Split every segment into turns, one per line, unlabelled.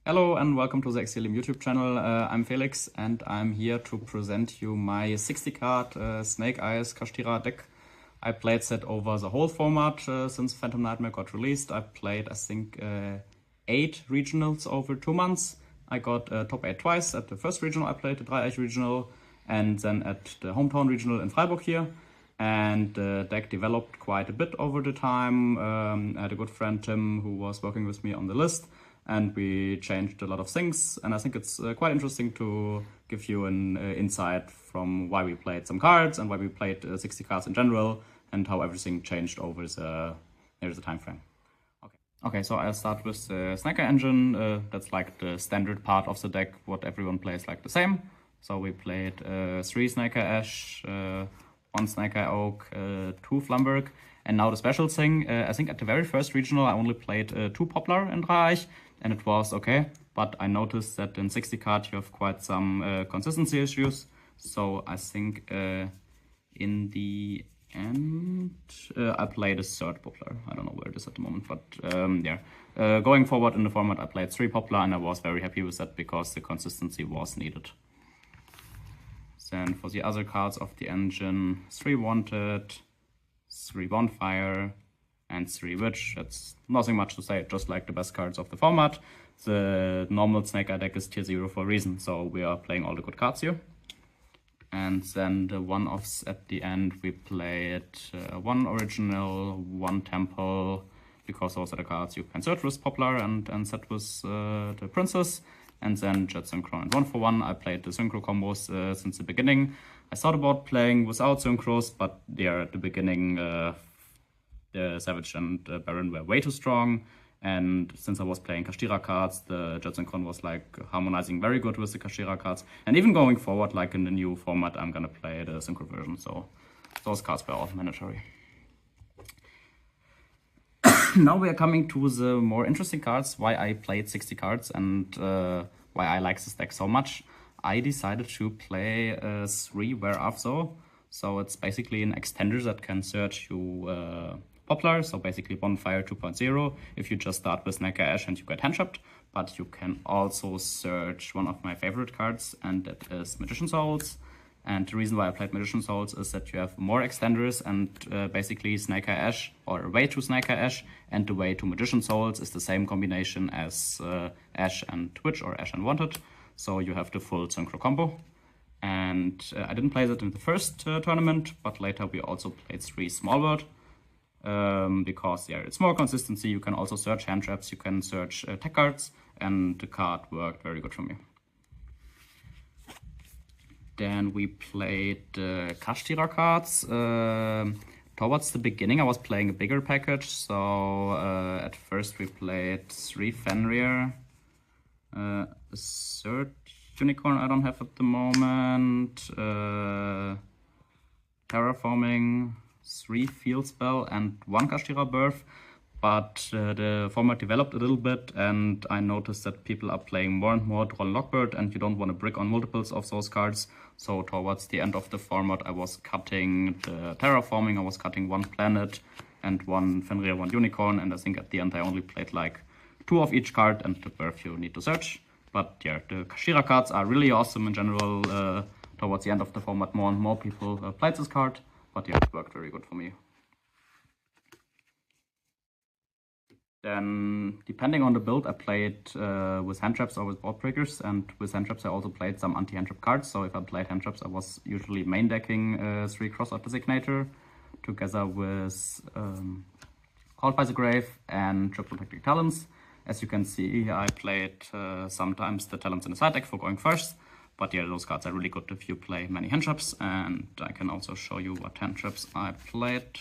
Hello and welcome to the eXilium YouTube channel. I'm Felix and I'm here to present you my 60 card Snake Eyes Kashtira deck. I played that over the whole format since Phantom Nightmare got released. I played, I think, 8 regionals over 2 months. I got top 8 twice. At the first regional I played the Dreieich regional and then at the hometown regional in Freiburg here. And the deck developed quite a bit over the time. I had a good friend Tim who was working with me on the list. And we changed a lot of things, and I think it's quite interesting to give you an insight from why we played some cards and why we played 60 cards in general, and how everything changed over the time frame. Okay, so I'll start with the Snaker engine. That's like the standard part of the deck, what everyone plays like the same. So we played 3 Snaker Ash, 1 Snaker Oak, 2 Flumberg. And now the special thing, I think at the very first regional I only played 2 Poplar in Dreieich, and it was okay. But I noticed that in 60 card you have quite some consistency issues. So I think in the end I played a 3rd Poplar. I don't know where it is at the moment, but yeah. Going forward in the format I played 3 Poplar and I was very happy with that because the consistency was needed. Then for the other cards of the engine, 3 Wanted, 3 Bonfire, and 3 Witch. That's nothing much to say, just like the best cards of the format. The normal Snake Eye deck is tier 0 for a reason, so we are playing all the good cards here. And then the one-offs at the end, we played 1 Original, 1 Temple, because those are the cards you can search with Poplar and set with the Princess. And then Jet Synchro and 1 for 1. I played the Synchro combos since the beginning. I thought about playing without Synchros, but there at the beginning the Savage and Baron were way too strong. And since I was playing Kashtira cards, the Jet Synchron was like harmonizing very good with the Kashtira cards. And even going forward, like in the new format, I'm gonna play the Synchro version. So those cards were all mandatory. Now we are coming to the more interesting cards, why I played 60 cards and why I like this deck so much. I decided to play 3 Whereafter. So it's basically an extender that can search you Poplar, so basically Bonfire 2.0 if you just start with Snaker Ash and you get handshopped. But you can also search one of my favorite cards, and that is Magician Souls. And the reason why I played Magician Souls is that you have more extenders, and basically Snaker Ash, or way to Snaker Ash, and the way to Magician Souls is the same combination as Ash and Twitch or Ash and Wanted. So you have the full Synchro combo. And I didn't play that in the first tournament, but later we also played 3 Small World. Because yeah, it's more consistency. You can also search hand traps, you can search tech cards, and the card worked very good for me. Then we played Kashtira cards. Towards the beginning I was playing a bigger package, so at first we played 3 Fenrir, a 3rd Unicorn I don't have at the moment, Terraforming, 3 Field Spell and 1 Kashtira Birth. But the format developed a little bit, and I noticed that people are playing more and more Droll Lockbird, and you don't want to brick on multiples of those cards. So towards the end of the format, I was cutting the Terraforming, I was cutting 1 Planet and 1 Fenrir, 1 Unicorn, and I think at the end I only played like 2 of each card, and the Birth you need to search. But yeah, the Kashtira cards are really awesome in general. Towards the end of the format, more and more people played this card, but yeah, it worked very good for me. Then, depending on the build, I played with hand traps or with board breakers, and with hand traps I also played some anti-hand trap cards. So if I played hand traps, I was usually main decking 3 Crossout Designator together with Called by the Grave and Triple Tactic Talents. As you can see, I played sometimes the Talents in the side deck for going first. But yeah, those cards are really good if you play many hand traps, and I can also show you what hand traps I played.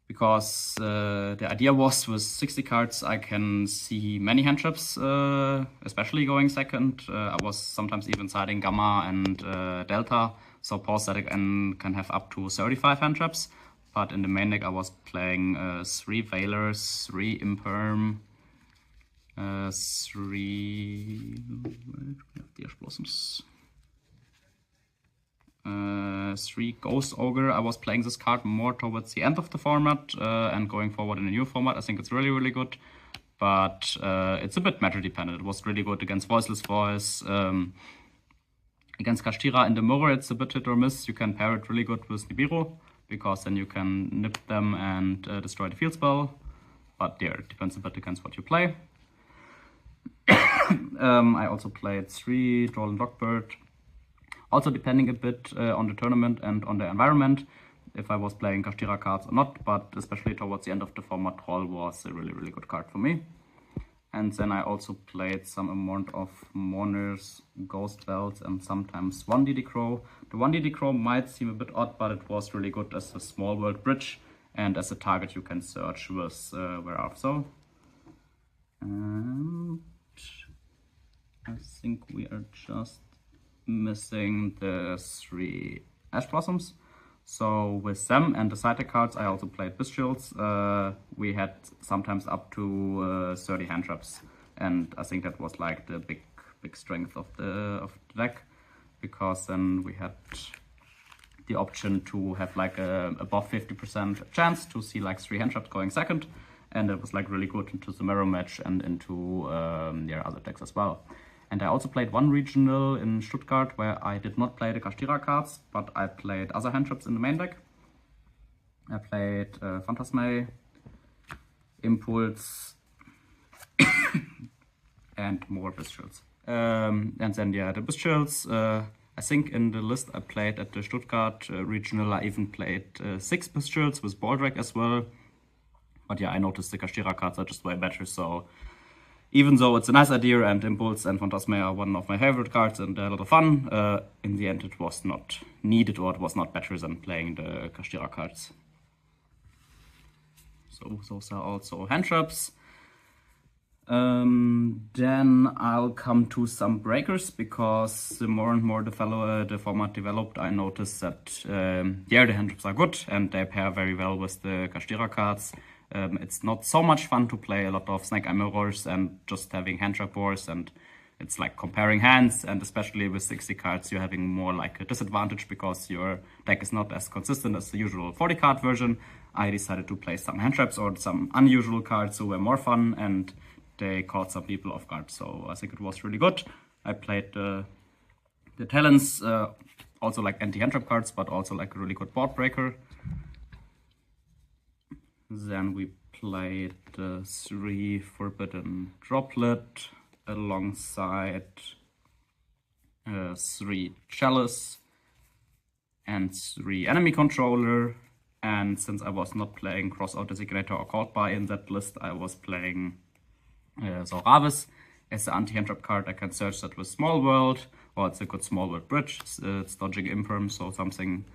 Because the idea was with 60 cards I can see many hand traps, especially going second. I was sometimes even siding Gamma and Delta, so pause that and can have up to 35 hand traps. But in the main deck I was playing 3 Veilers, 3 Imperm, 3... the Explosions. 3 Ghost Ogre. I was playing this card more towards the end of the format and going forward in a new format. I think it's really, really good. but it's a bit matter dependent. It was really good against Voiceless Voice. Against Kashtira in the mirror, it's a bit hit or miss. You can pair it really good with Nibiru, because then you can nip them and destroy the field spell. But yeah, it depends a bit against what you play. I also played 3 Droll and Lockbird. Also depending a bit on the tournament and on the environment, if I was playing Kashtira cards or not, but especially towards the end of the format, Droll was a really good card for me. And then I also played some amount of Mourners, Ghost Bells, and sometimes 1DD Crow. The 1DD Crow might seem a bit odd, but it was really good as a small world bridge and as a target you can search with Where Are So. And I think we are just missing the 3 Ash Blossoms. So with them and the side deck cards, I also played Bestials. We had sometimes up to 30 hand traps, and I think that was like the big strength of the deck, because then we had the option to have like a above 50% chance to see like 3 hand traps going second, and it was like really good into the mirror match and into their other decks as well. And I also played 1 regional in Stuttgart where I did not play the Kashtira cards, but I played other hand traps in the main deck. I played Phantasme, Impulse, and more Bestials. And then yeah, the Bestials, I think in the list I played at the Stuttgart regional, I even played 6 Bestials with Baldrake as well. But yeah, I noticed the Kashtira cards are just way better, so even though it's a nice idea and Impulse and Phantasme are one of my favorite cards and they're a lot of fun, in the end it was not needed, or it was not better than playing the Kashtira cards. So those are also hand traps. Then I'll come to some breakers, because the more and more the format developed, I noticed that yeah, the hand traps are good and they pair very well with the Kashtira cards. It's not so much fun to play a lot of Snake Eye Mirrors and just having hand trap wars, and it's like comparing hands, and especially with 60 cards you're having more like a disadvantage because your deck is not as consistent as the usual 40 card version. I decided to play some hand traps or some unusual cards who were more fun, and they caught some people off guard, so I think it was really good. I played the Talents, also like anti-hand trap cards, but also like a really good board breaker. Then we played 3 Forbidden Droplet alongside 3 Chalice and 3 Enemy Controller. And since I was not playing Crossout Designator or Called By in that list, I was playing Zoravis as the anti-hand trap card. I can search that with Small World, or it's a good Small World bridge. It's dodging Imperm, so something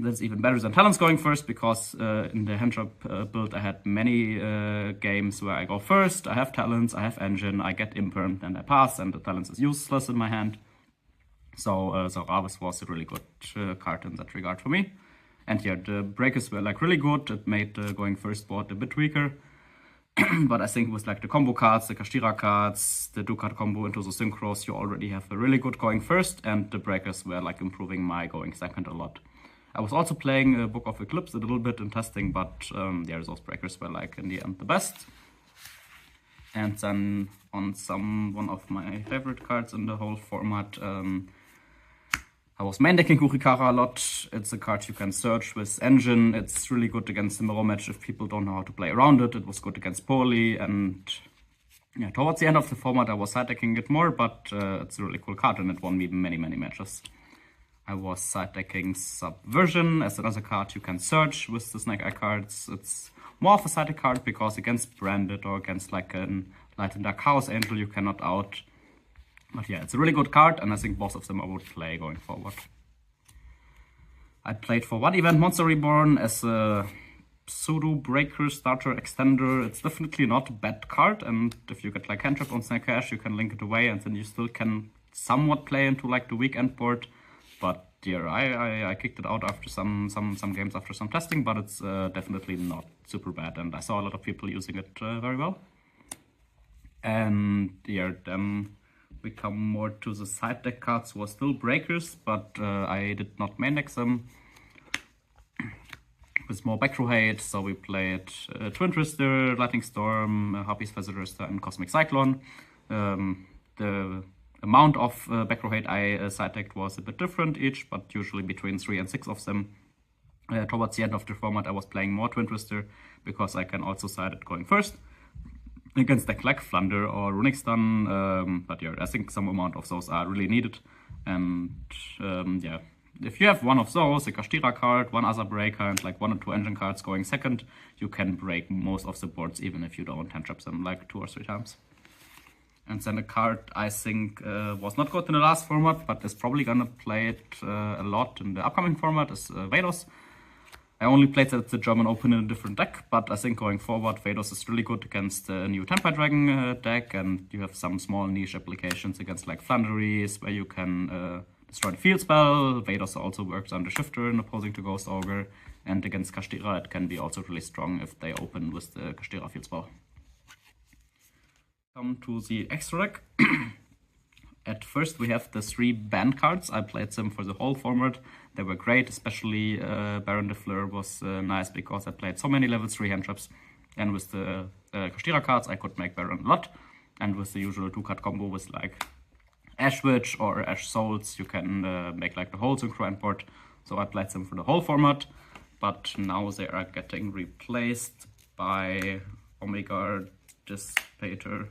that's even better than Talents going first, because in the hand trap build I had many games where I go first, I have Talents, I have Engine, I get Imperm, and I pass, and the Talents is useless in my hand. So Zoravis was a really good card in that regard for me. And yeah, the breakers were like really good. It made the going first board a bit weaker. But I think with like the combo cards, the Kashtira cards, the Ducat combo into the Synchros, you already have a really good going first, and the breakers were like improving my going second a lot. I was also playing Book of Eclipse a little bit in testing, but yeah, those breakers were like in the end the best. And then on one of my favorite cards in the whole format, I was main decking Kurikara a lot. It's a card you can search with Engine. It's really good against the mirror match if people don't know how to play around it. It was good against Poly, and yeah, towards the end of the format I was side decking it more, but it's a really cool card and it won me many matches. I was side decking Subversion as another card you can search with the Snake Eye cards. It's more of a side deck card because against Branded or against like a Light and Dark Chaos Angel you cannot out. But yeah, it's a really good card, and I think both of them I would play going forward. I played for one event Monster Reborn as a pseudo breaker starter extender. It's definitely not a bad card, and if you get like hand trap on Snake Ash, you can link it away, and then you still can somewhat play into like the weekend board. But yeah, I kicked it out after some games after some testing, but it's definitely not super bad, and I saw a lot of people using it very well. And yeah, then we come more to the side deck cards who are still breakers, but I did not main deck them. with more back row hate. So we played Twin Twister, Lightning Storm, Harpy's Visitors, and Cosmic Cyclone. The amount of back row hate I side decked was a bit different each, but usually between 3 and 6 of them. Towards the end of the format, I was playing more Twin Twister because I can also side it going first against deck like Flunder or Runic Stun. But yeah, I think some amount of those are really needed. And yeah, if you have one of those, a Kashtira card, one other breaker, and like 1 or 2 engine cards going second, you can break most of the boards even if you don't hand trap them like 2 or 3 times. And then a card I think was not good in the last format, but is probably gonna play it a lot in the upcoming format is Vados. I only played it at the German Open in a different deck, but I think going forward, Vados is really good against a new Temper Dragon deck, and you have some small niche applications against like Flunderies, where you can destroy the field spell. Vados also works on the Shifter in opposing to Ghost Ogre, and against Kashtira it can be also really strong if they open with the Kashtira field spell. Come to the extra deck. At first we have the 3 banned cards. I played them for the whole format. They were great, especially Baron de Fleur was nice because I played so many level 3 hand traps. And with the Kashtira cards I could make Baron a lot. And with the usual 2-card combo with like Ash Witch or Ash Souls, you can make like the whole synchro endboard. So I played them for the whole format. But now they are getting replaced by Omega Dissipator.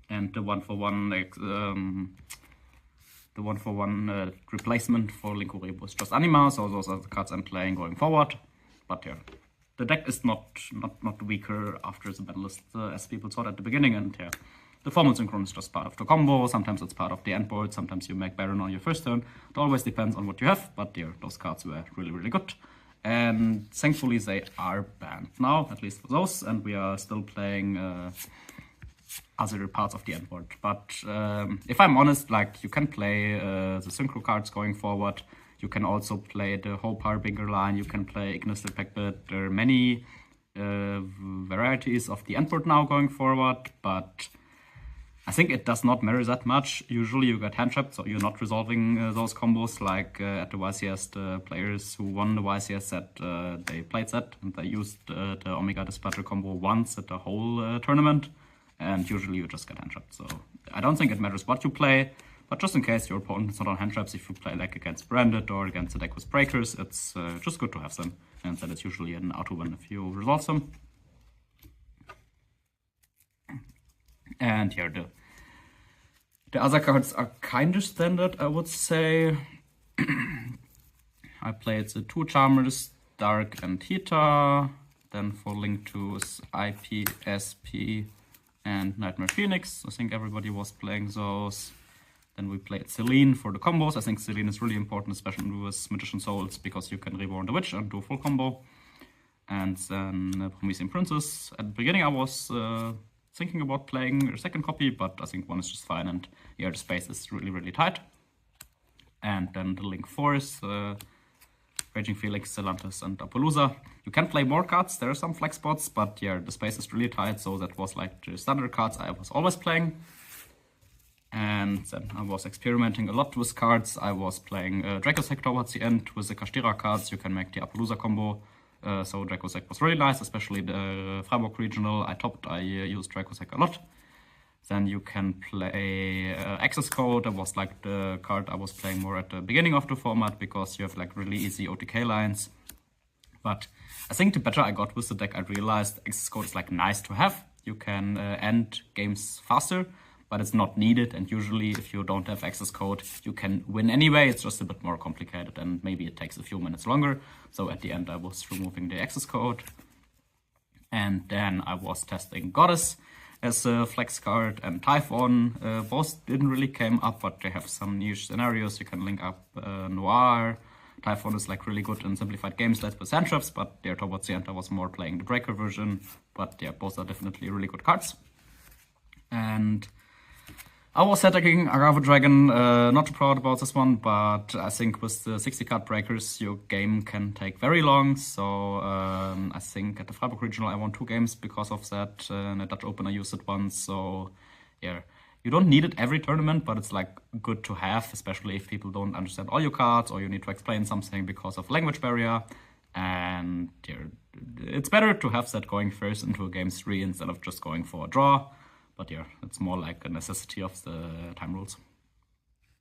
And the 1-for-1 replacement for Linkuri was just Anima, so those are the cards I'm playing going forward. But yeah, the deck is not weaker after the battle list as people thought at the beginning, and yeah, the formal synchron is just part of the combo. Sometimes it's part of the endboard, sometimes you make Baron on your first turn. It always depends on what you have, but yeah, those cards were really good. And thankfully they are banned now, at least for those, and we are still playing other parts of the endboard. But if I'm honest, like you can play the synchro cards going forward. You can also play the whole Powerbringer line. You can play Ignis the Packbit. There are many varieties of the endboard now going forward, but I think it does not matter that much. Usually you get hand trapped, so you're not resolving those combos like at the YCS. The players who won the YCS set, they played that and they used the Omega Dispatcher combo once at the whole tournament. And usually you just get hand trapped. So I don't think it matters what you play, but just in case your opponent is not on hand traps, if you play like against Branded or against a deck with breakers, it's just good to have them. And that is usually an auto win if you resolve them. And here the other cards are kind of standard, I would say. I played the 2 Charmers, Dark and Hita. Then for Link 2 is IP, SP, and Nightmare Phoenix. I think everybody was playing those. Then we played Celine for the combos. I think Celine is really important, especially with Magician Souls, because you can reborn the Witch and do a full combo. And then Promising Princess. At the beginning I was thinking about playing a second copy, but I think one is just fine, and yeah, the space is really tight. And then the Link 4 is Raging Felix, Celantis, and Appaloosa. You can play more cards, there are some flex spots, but yeah, the space is really tight, so that was like the standard cards I was always playing. And then I was experimenting a lot with cards. I was playing Dracossack towards the end with the Kashtira cards. You can make the Appaloosa combo. So Dracossack was really nice, especially the Freiburg regional. I used Dracossack a lot. Then you can play Access Code. That was like the card I was playing more at the beginning of the format because you have like really easy OTK lines. But I think the better I got with the deck, I realized Access Code is like nice to have. You can end games faster, but it's not needed. And usually if you don't have Access Code, you can win anyway. It's just a bit more complicated and maybe it takes a few minutes longer. So at the end I was removing the Access Code. And then I was testing Goddess as a flex card and Typhon. Both didn't really came up, but they have some niche scenarios. You can link up Noir. Typhon is like really good in simplified games like with hand traps, but there towards the end I was more playing the breaker version. But yeah, both are definitely really good cards. And I was attacking Agave Dragon, not too proud about this one, but I think with the 60 card breakers your game can take very long. So I think at the Freiburg regional I won 2 games because of that, and at Dutch Open I used it once. So yeah, you don't need it every tournament, but it's like good to have, especially if people don't understand all your cards or you need to explain something because of language barrier. And yeah, it's better to have that going first into game 3 instead of just going for a draw. But yeah, it's more like a necessity of the time rules.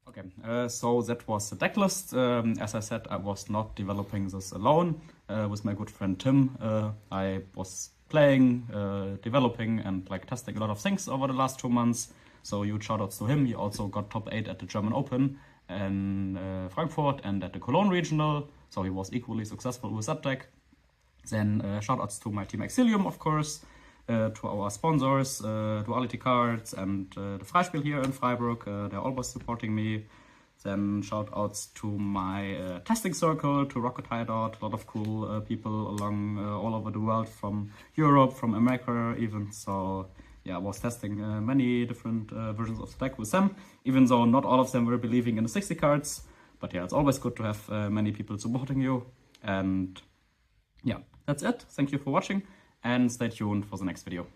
Okay, so that was the deck list. As I said, I was not developing this alone. With my good friend Tim, I was playing, developing, and like testing a lot of things over the last 2 months. So huge shoutouts to him. He also got top 8 at the German Open in Frankfurt and at the Cologne Regional. So he was equally successful with that deck. Then shoutouts to my team eXilium, of course, to our sponsors, Duality Cards and the Freispiel here in Freiburg. They're always supporting me. Then shoutouts to my testing circle, to Rocket Hideout, a lot of cool people along all over the world, from Europe, from America even. So yeah, I was testing many different versions of the deck with them, even though not all of them were believing in the 60 cards. But yeah, it's always good to have many people supporting you. And yeah, that's it. Thank you for watching and stay tuned for the next video.